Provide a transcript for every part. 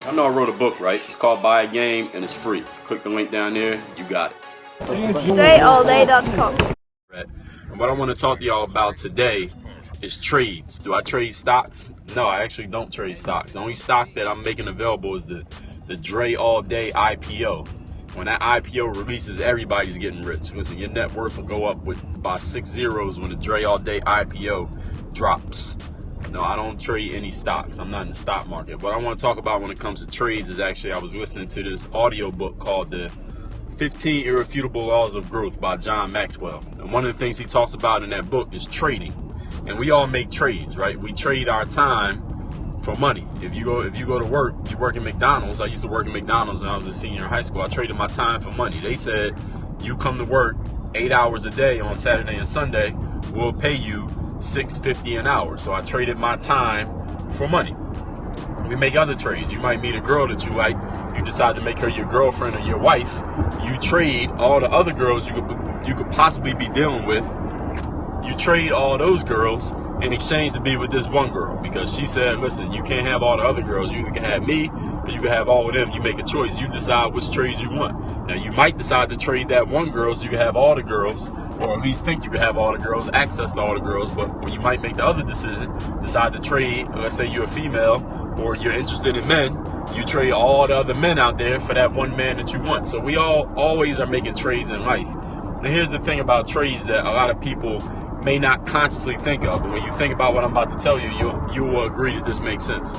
I know I wrote a book, right? It's called Buy a Game and it's free. Click the link down there, you got it. DreAllDay.com. And what I want to talk to y'all about today is trades. Do I trade stocks? No, I actually don't trade stocks. The only stock that I'm making available is the Dre All Day IPO. When that IPO releases, everybody's getting rich. Listen, your net worth will go up by 6 zeros when the Dre All Day IPO drops. No, I don't trade any stocks. I'm not in the stock market. What I want to talk about when it comes to trades is actually I was listening to this audio book called the 15 Irrefutable Laws of Growth by John Maxwell. And one of the things he talks about in that book is trading. And we all make trades, right? We trade our time for money. If you go to work, you work at McDonald's. I used to work at McDonald's when I was a senior in high school. I traded my time for money. They said, you come to work 8 hours a day on Saturday and Sunday, we'll pay you $6.50 an hour. So I traded my time for money. We make other trades. You might meet a girl that you like. You decide to make her your girlfriend or your wife. You trade all the other girls you could possibly be dealing with. You trade all those girls in exchange to be with this one girl, because she said, listen, you can't have all the other girls. You can have me or you can have all of them. You make a choice. You decide which trades you want. Now, you might decide to trade that one girl so you can have all the girls, or at least think you can have all the girls, access to all the girls. But when you might make the other decision, decide to trade, let's say you're a female or you're interested in men, you trade all the other men out there for that one man that you want. So we all always are making trades in life. And here's the thing about trades that a lot of people may not consciously think of. But when you think about what I'm about to tell you, you will agree that this makes sense.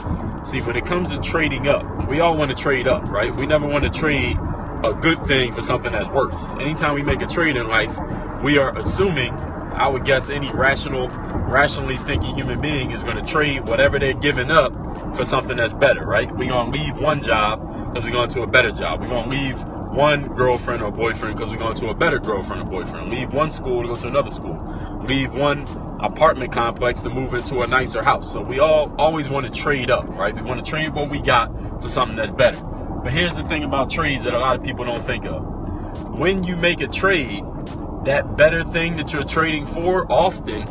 See, when it comes to trading up, we all want to trade up, right? We never want to trade a good thing for something that's worse. Anytime we make a trade in life, we are assuming, I would guess any rationally thinking human being is going to trade whatever they're giving up for something that's better, right? We're going to leave one job because we're going to a better job. We're going to leave one girlfriend or boyfriend because we're going to a better girlfriend or boyfriend. Leave one school to go to another school. Leave one apartment complex to move into a nicer house. So we all always want to trade up, right? We want to trade what we got for something that's better. But here's the thing about trades that a lot of people don't think of. When you make a trade, that better thing that you're trading for, often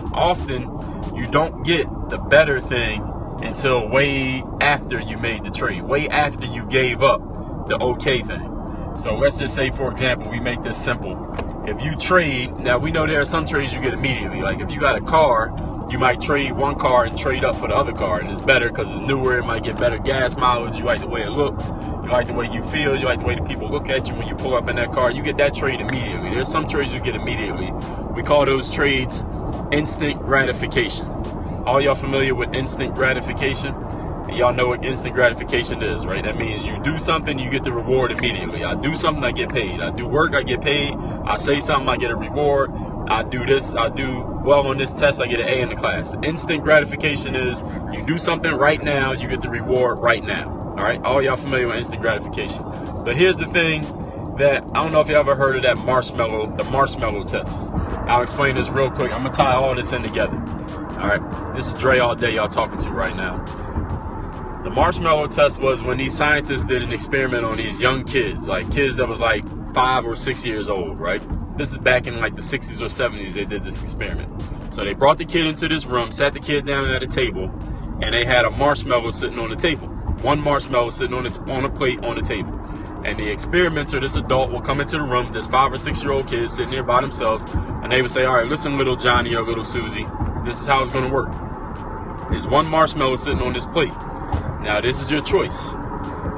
you don't get the better thing until way after you made the trade, way after you gave up the okay thing. So let's just say, for example, we make this simple. If you trade, now we know there are some trades you get immediately. Like if you got a car, you might trade one car and trade up for the other car. And it's better because it's newer. It might get better gas mileage. You like the way it looks. You like the way you feel. You like the way the people look at you when you pull up in that car. You get that trade immediately. There's some trades you get immediately. We call those trades instant gratification. All y'all familiar with instant gratification? And y'all know what instant gratification is, right? That means you do something, you get the reward immediately. I do something, I get paid. I do work, I get paid. I say something, I get a reward. I do this, I do well on this test, I get an A in the class. Instant gratification is you do something right now, you get the reward right now. All right, all y'all familiar with instant gratification. But here's the thing that I don't know if you ever heard of that the marshmallow test. I'll explain this real quick. I'm gonna tie all this in together. All right, this is Dre All Day y'all talking to right now. The marshmallow test was when these scientists did an experiment on these young kids, like kids that was like 5 or 6 years old, right? This is back in like the 60s or 70s they did this experiment. So they brought the kid into this room, sat the kid down at a table, and they had a marshmallow sitting on the table. One marshmallow sitting on a plate on the table. And the experimenter, this adult, will come into the room, this 5 or 6 year old kid sitting there by themselves, and they would say, all right, listen, little Johnny or little Susie, this is how it's going to work. There's one marshmallow sitting on this plate. Now, this is your choice.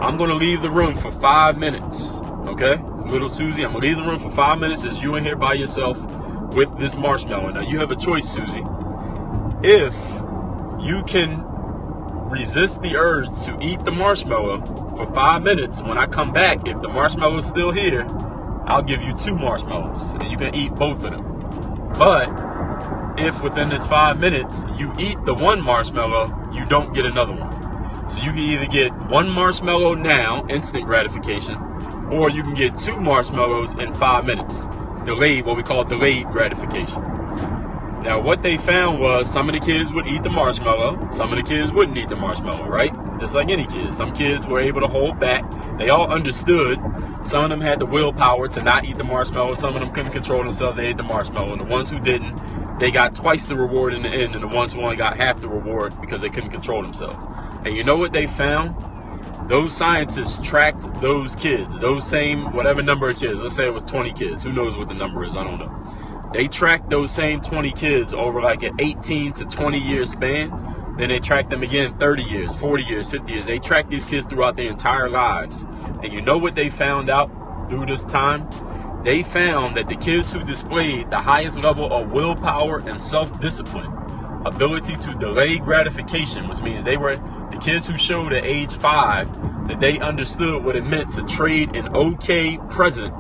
I'm going to leave the room for 5 minutes, okay? Little Susie, I'm going to leave the room for 5 minutes as you in here by yourself with this marshmallow. Now, you have a choice, Susie. If you can resist the urge to eat the marshmallow for 5 minutes, when I come back, if the marshmallow is still here, I'll give you 2 marshmallows, and you can eat both of them. But if within this 5 minutes you eat the one marshmallow, you don't get another one. So you can either get 1 marshmallow now, instant gratification, or you can get 2 marshmallows in 5 minutes. Delayed, what we call delayed gratification. Now, what they found was some of the kids would eat the marshmallow, some of the kids wouldn't eat the marshmallow, right? Just like any kids. Some kids were able to hold back. They all understood. Some of them had the willpower to not eat the marshmallow. Some of them couldn't control themselves. They ate the marshmallow. And the ones who didn't, they got twice the reward in the end. And the ones who only got half the reward because they couldn't control themselves. And you know what they found? Those scientists tracked those kids, those same whatever number of kids. Let's say it was 20 kids. Who knows what the number is? I don't know. They tracked those same 20 kids over like an 18 to 20 year span. Then they tracked them again 30 years, 40 years, 50 years. They tracked these kids throughout their entire lives. And you know what they found out through this time? They found that the kids who displayed the highest level of willpower and self-discipline, ability to delay gratification, which means they were the kids who showed at age 5 that they understood what it meant to trade an okay present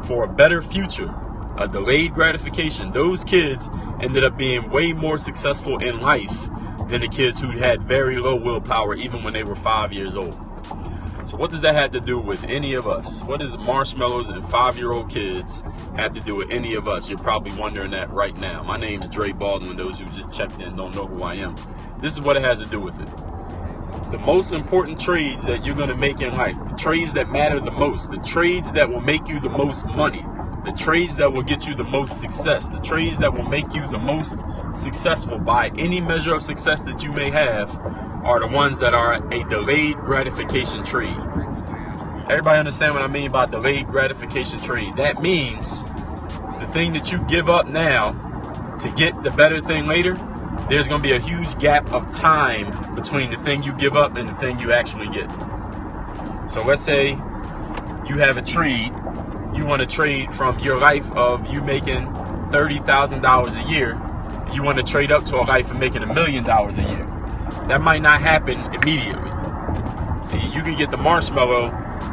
for a better future, a delayed gratification. Those kids ended up being way more successful in life than the kids who had very low willpower even when they were 5 years old. So what does that have to do with any of us? What does marshmallows and 5-year-old kids have to do with any of us? You're probably wondering that right now. My name's Dre Baldwin. Those who just checked in don't know who I am. This is what it has to do with it. The most important trades that you're going to make in life, the trades that matter the most, the trades that will make you the most money, the trades that will get you the most success, the trades that will make you the most successful by any measure of success that you may have, are the ones that are a delayed gratification trade. Everybody understand what I mean by delayed gratification trade? That means the thing that you give up now to get the better thing later, there's going to be a huge gap of time between the thing you give up and the thing you actually get. So let's say you have a trade. You want to trade from your life of you making $30,000 a year. You want to trade up to a life of making $1 million a year. That might not happen immediately. See, you can get the marshmallow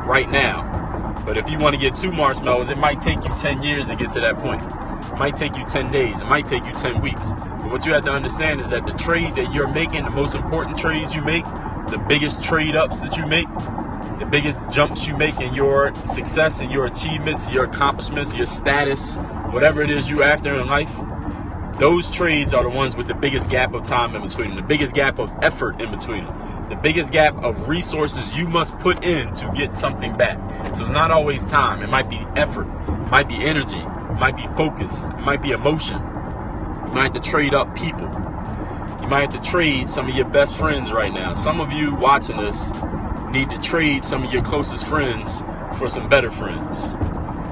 right now. But if you want to get 2 marshmallows, it might take you 10 years to get to that point. It might take you 10 days. It might take you 10 weeks. But what you have to understand is that the trade that you're making, the most important trades you make, the biggest trade ups that you make, the biggest jumps you make in your success and your achievements, your accomplishments, your status, whatever it is you're after in life, those trades are the ones with the biggest gap of time in between them, the biggest gap of effort in between them, the biggest gap of resources you must put in to get something back. So it's not always time. It might be effort. It might be energy. It might be focus. It might be emotion. You might have to trade up people. You might have to trade some of your best friends right now. Some of you watching this need to trade some of your closest friends for some better friends.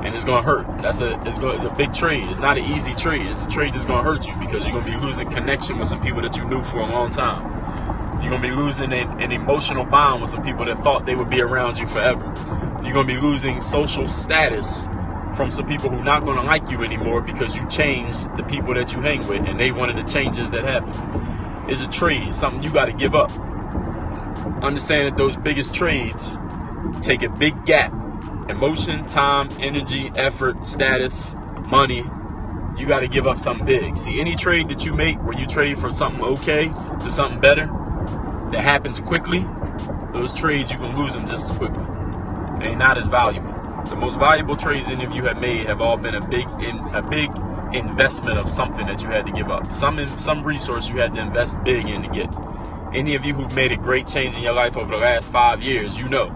And it's going to hurt. It's a big trade. It's not an easy trade. It's a trade that's going to hurt you because you're going to be losing connection with some people that you knew for a long time. You're going to be losing an emotional bond with some people that thought they would be around you forever. You're going to be losing social status from some people who are not going to like you anymore because you changed the people that you hang with, and they wanted the changes that happen. It's a trade, something you got to give up. Understand that those biggest trades take a big gap. Emotion, time, energy, effort, status, money. You got to give up something big. See, any trade that you make where you trade from something okay to something better that happens quickly, those trades, you can lose them just as quickly. They're not as valuable. The most valuable trades any of you have made have all been a big investment of something that you had to give up. Some resource you had to invest big in to get. Any of you who've made a great change in your life over the last 5 years, you know.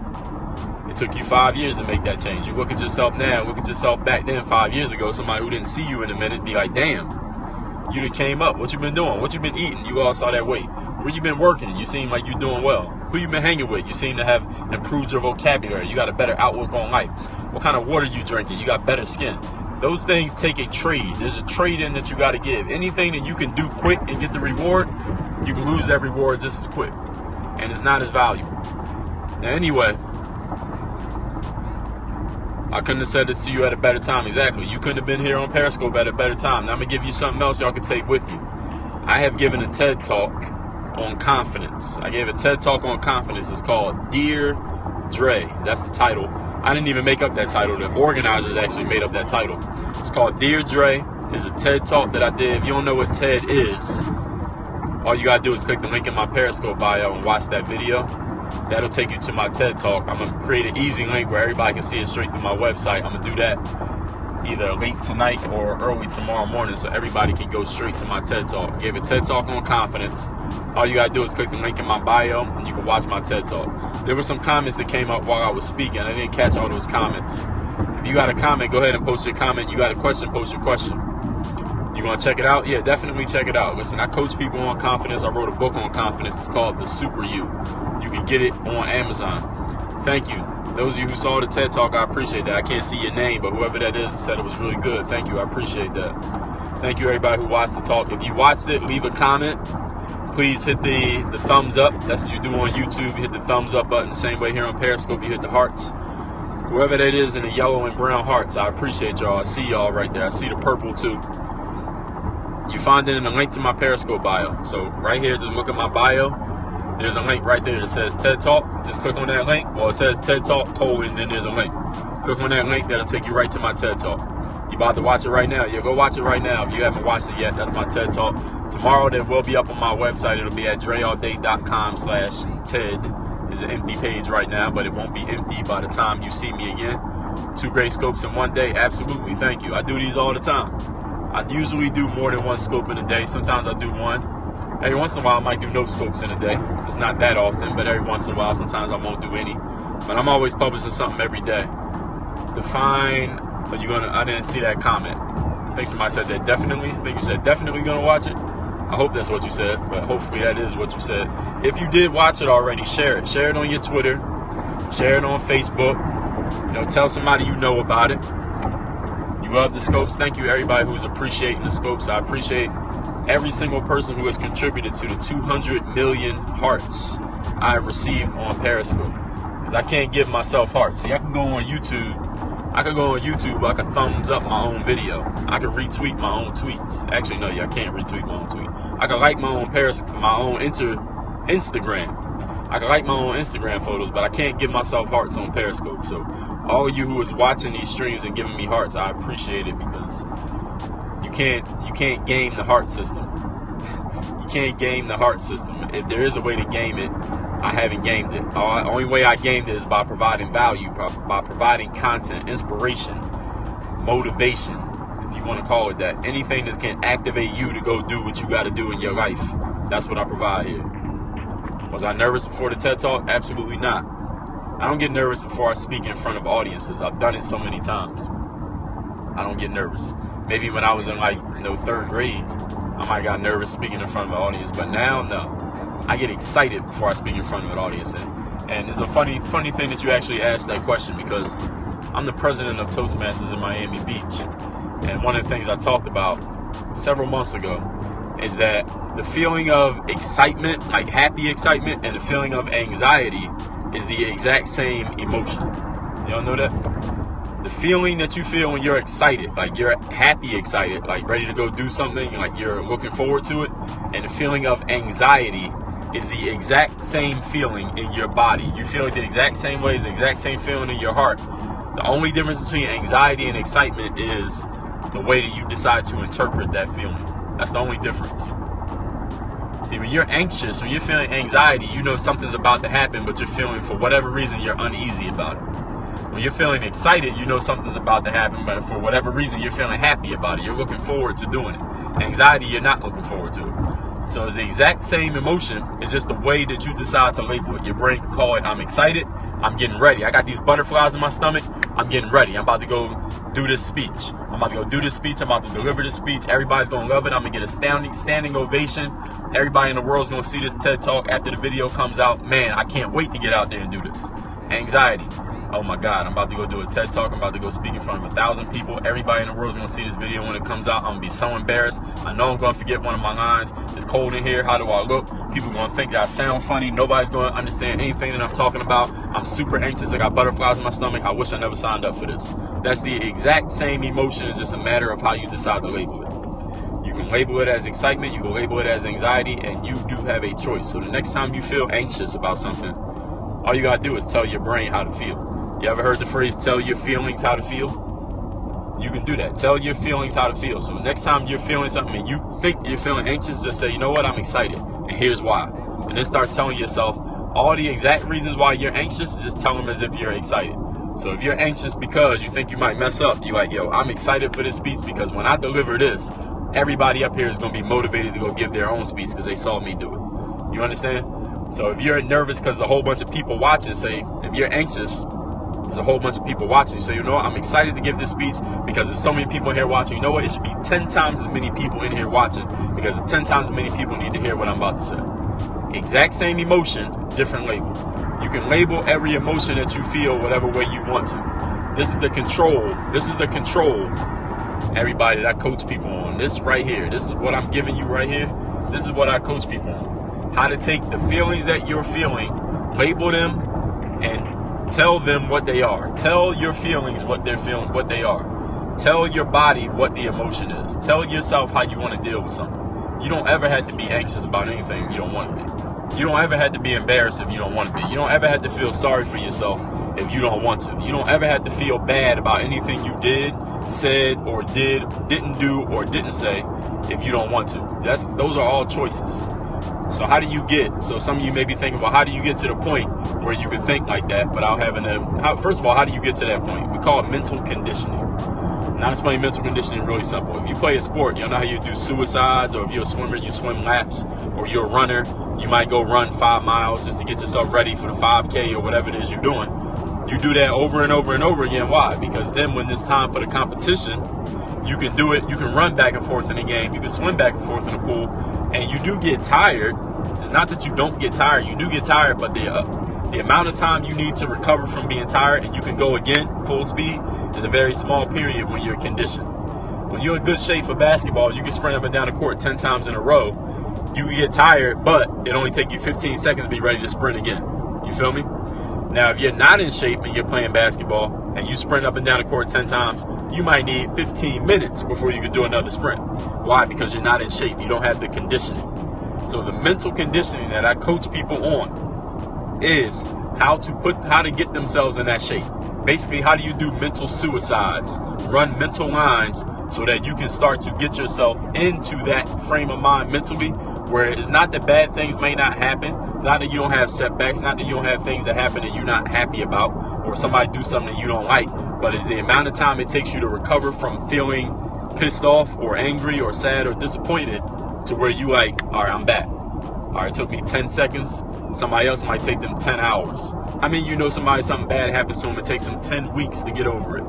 It took you 5 years to make that change. You look at yourself now, look at yourself back then 5 years ago, somebody who didn't see you in a minute, be like, damn, you done came up. What you been doing? What you been eating? You all saw that weight. Where you been working? You seem like you're doing well. Who you been hanging with? You seem to have improved your vocabulary. You got a better outlook on life. What kind of water you drinking? You got better skin. Those things take a trade. There's a trade in that you got to give. Anything that you can do quick and get the reward, you can lose that reward just as quick. And it's not as valuable. Now anyway, I couldn't have said this to you at a better time. Exactly. You couldn't have been here on Periscope at a better time. Now I'm going to give you something else y'all can take with you. I have given a TED Talk on confidence. I gave a TED Talk on confidence. It's called Dear Dre. That's the title. I didn't even make up that title. The organizers actually made up that title. It's called Dear Dre. It's a TED Talk that I did. If you don't know what TED is, all you got to do is click the link in my Periscope bio and watch that video. That'll take you to my TED Talk. I'm going to create an easy link where everybody can see it straight through my website. I'm going to do that either late tonight or early tomorrow morning so everybody can go straight to my TED Talk. I gave a TED Talk on confidence. All you got to do is click the link in my bio and you can watch my TED Talk. There were some comments that came up while I was speaking. I didn't catch all those comments. If you got a comment, go ahead and post your comment. You got a question, post your question. You want to check it out? Yeah, definitely check it out. Listen, I coach people on confidence. I wrote a book on confidence. It's called The Super You. You can get it on Amazon. Thank you. Those of you who saw the TED Talk, I appreciate that. I can't see your name, but whoever that is said it was really good. Thank you. I appreciate that. Thank you, everybody who watched the talk. If you watched it, leave a comment. Please hit the thumbs up. That's what you do on YouTube. You hit the thumbs up button. Same way here on Periscope, you hit the hearts. Whoever that is in the yellow and brown hearts, I appreciate y'all. I see y'all right there. I see the purple too. You find it in the link to my Periscope bio. So right here, just look at my bio. There's a link right there that says TED Talk. Just click on that link. Well, it says TED Talk, then there's a link. Click on that link. That'll take you right to my TED Talk. You about to watch it right now? Yeah, go watch it right now. If you haven't watched it yet, that's my TED Talk. Tomorrow, that will be up on my website. It'll be at dreallday.com/TED. It's an empty page right now, but it won't be empty by the time you see me again. 2 great scopes in one day. Absolutely. Thank you. I do these all the time. I usually do more than 1 scope in a day. Sometimes I do 1. Every once in a while, I might do no scopes in a day. It's not that often, but every once in a while, sometimes I won't do any. But I'm always publishing something every day. Define. I didn't see that comment. I think somebody said that definitely. I think you said definitely gonna watch it. I hope that's what you said, but hopefully that is what you said. If you did watch it already, share it. Share it on your Twitter. Share it on Facebook. Tell somebody you know about it. You love the scopes. Thank you, everybody who's appreciating the scopes. I appreciate every single person who has contributed to the 200 million hearts I have received on Periscope. Because I can't give myself hearts. See, I can go on YouTube. I can thumbs up my own video. I can retweet my own tweets. Actually, no, I can't retweet my own tweet. I can like my own Instagram. I can like my own Instagram photos, but I can't give myself hearts on Periscope. So all of you who is watching these streams and giving me hearts, I appreciate it, because you can't game the heart system. You can't game the heart system. If there is a way to game it, I haven't gamed it. The only way I gamed it is by providing value, by providing content, inspiration, motivation, if you want to call it that. Anything that can activate you to go do what you got to do in your life. That's what I provide here. Was I nervous before the TED Talk? Absolutely not. I don't get nervous before I speak in front of audiences. I've done it so many times. I don't get nervous. Maybe when I was in 3rd grade, I might have got nervous speaking in front of an audience, but now, no. I get excited before I speak in front of an audience. And it's a funny thing that you actually asked that question, because I'm the president of Toastmasters in Miami Beach. And one of the things I talked about several months ago is that the feeling of excitement, like happy excitement, and the feeling of anxiety is the exact same emotion. Y'all know that? The feeling that you feel when you're excited, like you're happy excited, like ready to go do something, like you're looking forward to it, and the feeling of anxiety is the exact same feeling in your body. You feel it the exact same way, it's the exact same feeling in your heart. The only difference between anxiety and excitement is the way that you decide to interpret that feeling. That's the only difference. See, when you're anxious, when you're feeling anxiety, you know something's about to happen, but you're feeling, for whatever reason, you're uneasy about it. When you're feeling excited, you know something's about to happen, but for whatever reason, you're feeling happy about it. You're looking forward to doing it. Anxiety, you're not looking forward to it. So it's the exact same emotion. It's just the way that you decide to label it. Your brain can call it, I'm excited, I'm getting ready. I got these butterflies in my stomach, I'm getting ready. I'm about to go do this speech. I'm about to deliver this speech. Everybody's going to love it. I'm going to get a standing ovation. Everybody in the world's going to see this TED Talk after the video comes out. Man, I can't wait to get out there and do this. Anxiety. Oh my God, I'm about to go do a TED Talk. I'm about to go speak in front of 1,000 people. Everybody in the world is going to see this video when it comes out. I'm going to be so embarrassed. I know I'm going to forget one of my lines. It's cold in here. How do I look? People are going to think that I sound funny. Nobody's going to understand anything that I'm talking about. I'm super anxious. I got butterflies in my stomach. I wish I never signed up for this. That's the exact same emotion. It's just a matter of how you decide to label it. You can label it as excitement. You can label it as anxiety. And you do have a choice. So the next time you feel anxious about something, all you gotta do is tell your brain how to feel. You ever heard the phrase, tell your feelings how to feel? You can do that. Tell your feelings how to feel. So next time you're feeling something and you think you're feeling anxious, just say, you know what, I'm excited. And here's why. And then start telling yourself all the exact reasons why you're anxious. Just tell them as if you're excited. So if you're anxious because you think you might mess up, you're like, yo, I'm excited for this speech because when I deliver this, everybody up here is going to be motivated to go give their own speech because they saw me do it. You understand? So if you're nervous because there's a whole bunch of people watching, say, if you're anxious, there's a whole bunch of people watching. So, you know what, I'm excited to give this speech because there's so many people here watching. You know what, it should be 10 times as many people in here watching because 10 times as many people need to hear what I'm about to say. Exact same emotion, different label. You You can label every emotion that you feel whatever way you want to. This is the control. This is the control, everybody, that I coach people on. This right here. This is what I'm giving you right here. This is what I coach people on. How to take the feelings that you're feeling, label them, and tell them what they are. Tell your feelings what they're feeling, what they are. Tell your body what the emotion is. Tell yourself how you want to deal with something. You don't ever have to be anxious about anything if you don't want to be. You don't ever have to be embarrassed if you don't want to be. You don't ever have to feel sorry for yourself if you don't want to. You don't ever have to feel bad about anything you did, said, or didn't do, or didn't say if you don't want to. Those are all choices. So how do you get, so some of you may be thinking, well, how do you get to the point where you can think like that without having first of all, how do you get to that point? We call it mental conditioning. Now, explain mental conditioning really simple. If you play a sport, you know how you do suicides, or if you're a swimmer, you swim laps, or you're a runner, you might go run 5 miles just to get yourself ready for the 5K or whatever it is you're doing. You do that over and over and over again. Why? Because then when it's time for the competition, you can do it. You can run back and forth in the game. You can swim back and forth in the pool, and you do get tired. It's not that you don't get tired. You do get tired, but the amount of time you need to recover from being tired and you can go again full speed is a very small period when you're conditioned. When you're in good shape for basketball, you can sprint up and down the court 10 times in a row. You can get tired, but it only takes you 15 seconds to be ready to sprint again. You feel me? Now, if you're not in shape and you're playing basketball and you sprint up and down the court 10 times, you might need 15 minutes before you can do another sprint. Why? Because you're not in shape. You don't have the conditioning. So the mental conditioning that I coach people on is how to get themselves in that shape. Basically, how do you do mental suicides? Run mental lines so that you can start to get yourself into that frame of mind mentally, where it's not that bad things may not happen. It's not that you don't have setbacks, not that you don't have things that happen that you're not happy about, or somebody do something that you don't like, but it's the amount of time it takes you to recover from feeling pissed off or angry or sad or disappointed to where you like, all right, I'm back. All right, it took me 10 seconds. Somebody else might take them 10 hours. I mean, you know something bad happens to them, it takes them 10 weeks to get over it.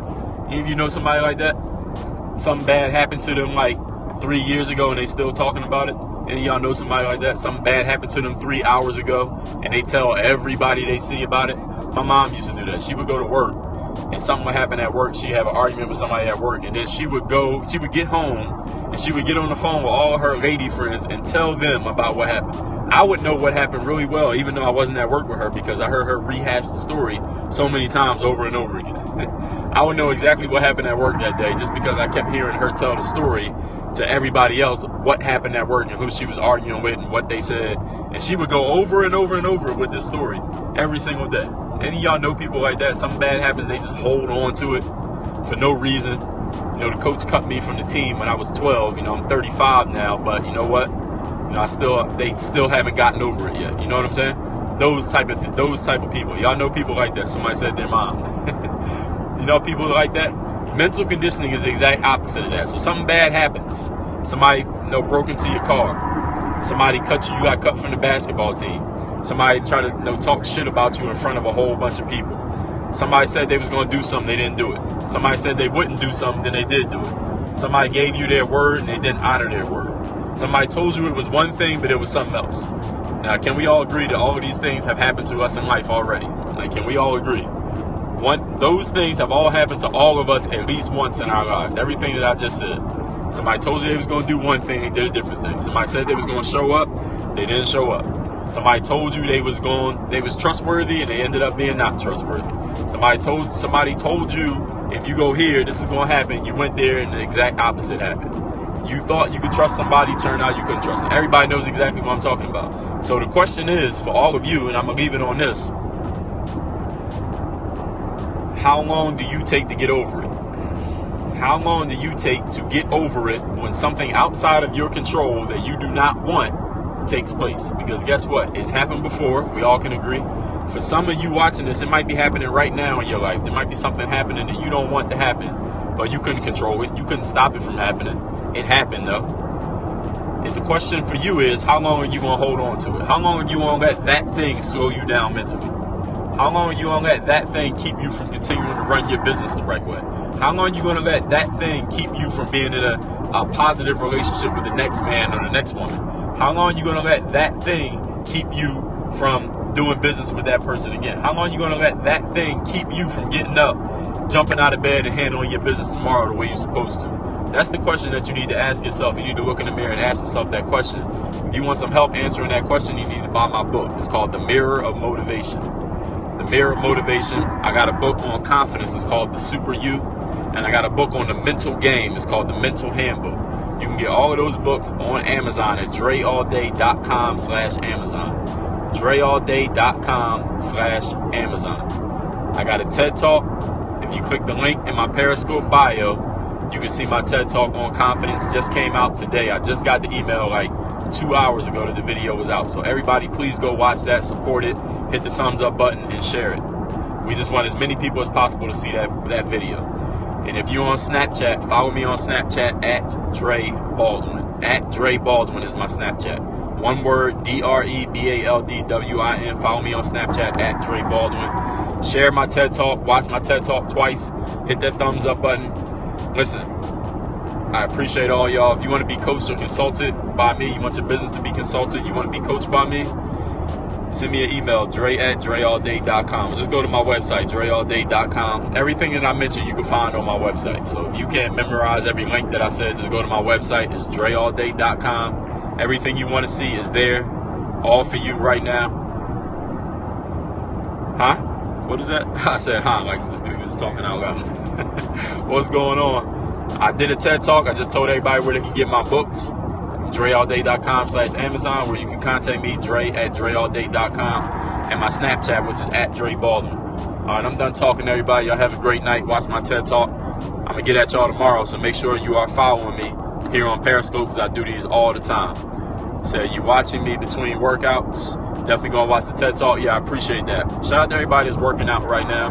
If you know somebody like that, something bad happened to them like 3 years ago and they still talking about it. And y'all know somebody like that, something bad happened to them 3 hours ago and they tell everybody they see about it. My mom used to do that. She would go to work and something would happen at work. She'd have an argument with somebody at work, and then she would get home and she would get on the phone with all her lady friends and tell them about what happened. I would know what happened really well, even though I wasn't at work with her, because I heard her rehash the story so many times over and over again. I would know exactly what happened at work that day just because I kept hearing her tell the story to everybody else, what happened at work and who she was arguing with and what they said. And she would go over and over and over with this story every single day. Any of y'all know people like that? Something bad happens, they just hold on to it for no reason. You know, the coach cut me from the team when I was 12. You know, I'm 35 now, but you know what? You know, they still haven't gotten over it yet. You know what I'm saying? Those type of people. Y'all know people like that. Somebody said their mom. You know people like that? Mental conditioning is the exact opposite of that. So something bad happens. Somebody, broke into your car. Somebody cut you. You got cut from the basketball team. Somebody tried to talk shit about you in front of a whole bunch of people. Somebody said they was going to do something, they didn't do it. Somebody said they wouldn't do something, then they did do it. Somebody gave you their word and they didn't honor their word. Somebody told you it was one thing, but it was something else. Now, can we all agree that all of these things have happened to us in life already? Like, can we all agree? Those things have all happened to all of us at least once in our lives. Everything that I just said. Somebody told you they was going to do one thing, they did a different thing. Somebody said they was going to show up, they didn't show up. Somebody told you they was trustworthy and they ended up being not trustworthy. Somebody told you if you go here, this is going to happen. You went there and the exact opposite happened. You thought you could trust somebody, turned out you couldn't trust them. Everybody knows exactly what I'm talking about. So the question is for all of you, and I'm going to leave it on this. How long do you take to get over it? How long do you take to get over it when something outside of your control that you do not want takes place? Because guess what? It's happened before. We all can agree. For some of you watching this, it might be happening right now in your life. There might be something happening that you don't want to happen, but you couldn't control it. You couldn't stop it from happening. It happened though. And the question for you is, how long are you going to hold on to it? How long are you going to let that thing slow you down mentally? How long are you going to let that thing keep you from continuing to run your business the right way? How long are you going to let that thing keep you from being in a positive relationship with the next man or the next woman? How long are you going to let that thing keep you from doing business with that person again? How long are you going to let that thing keep you from getting up, jumping out of bed, and handling your business tomorrow the way you're supposed to? That's the question that you need to ask yourself. You need to look in the mirror and ask yourself that question. If you want some help answering that question, you need to buy my book. It's called The Mirror of Motivation. The Mirror of Motivation. I got a book on confidence. It's called The Super You. And I got a book on the mental game. It's called The Mental Handbook. You can get all of those books on Amazon at dreallday.com/Amazon. dreallday.com/Amazon. I got a TED Talk. If you click the link in my Periscope bio, you can see my TED Talk on confidence. Just came out today. I just got the email like 2 hours ago that the video was out. So everybody, please go watch that, support it, hit the thumbs up button, and share it. We just want as many people as possible to see that video. And if you're on Snapchat, follow me on Snapchat at Dre Baldwin. At Dre Baldwin is my Snapchat. One word, DREBALDWIN. Follow me on Snapchat at Dre Baldwin. Share my TED Talk. Watch my TED Talk twice. Hit that thumbs up button. Listen, I appreciate all y'all. If you want to be coached or consulted by me, you want your business to be consulted, you want to be coached by me, send me an email, dre@dreallday.com. Just go to my website, dreallday.com. Everything that I mentioned you can find on my website. So if you can't memorize every link that I said, just go to my website. It's dreallday.com. Everything you want to see is there, all for you right now. Huh? What is that? I said, huh, like this dude was talking out loud. What's going on? I did a TED Talk. I just told everybody where they can get my books. dreallday.com/Amazon, where you can contact me, Dre@dreallday.com, and my Snapchat, which is at Dre Baldwin. All right, I'm done talking to everybody. Y'all have a great night. Watch my TED Talk. I'm going to get at y'all tomorrow, so make sure you are following me here on Periscope, because I do these all the time. So you watching me between workouts, definitely going to watch the TED Talk. Yeah, I appreciate that. Shout out to everybody that's working out right now.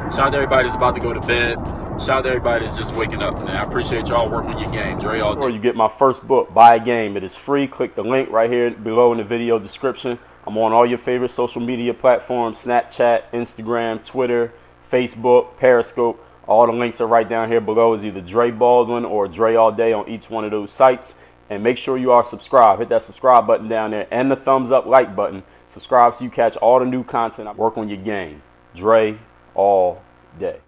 Shout out to everybody that's about to go to bed. Shout out to everybody that's just waking up. Man, I appreciate y'all working your game. Dre all day. Or you get my first book, Buy a Game. It is free. Click the link right here below in the video description. I'm on all your favorite social media platforms, Snapchat, Instagram, Twitter, Facebook, Periscope. All the links are right down here below. Is either Dre Baldwin or Dre All Day on each one of those sites. And make sure you are subscribed. Hit that subscribe button down there and the thumbs up like button. Subscribe so you catch all the new content. I work on your game. Dre All Day.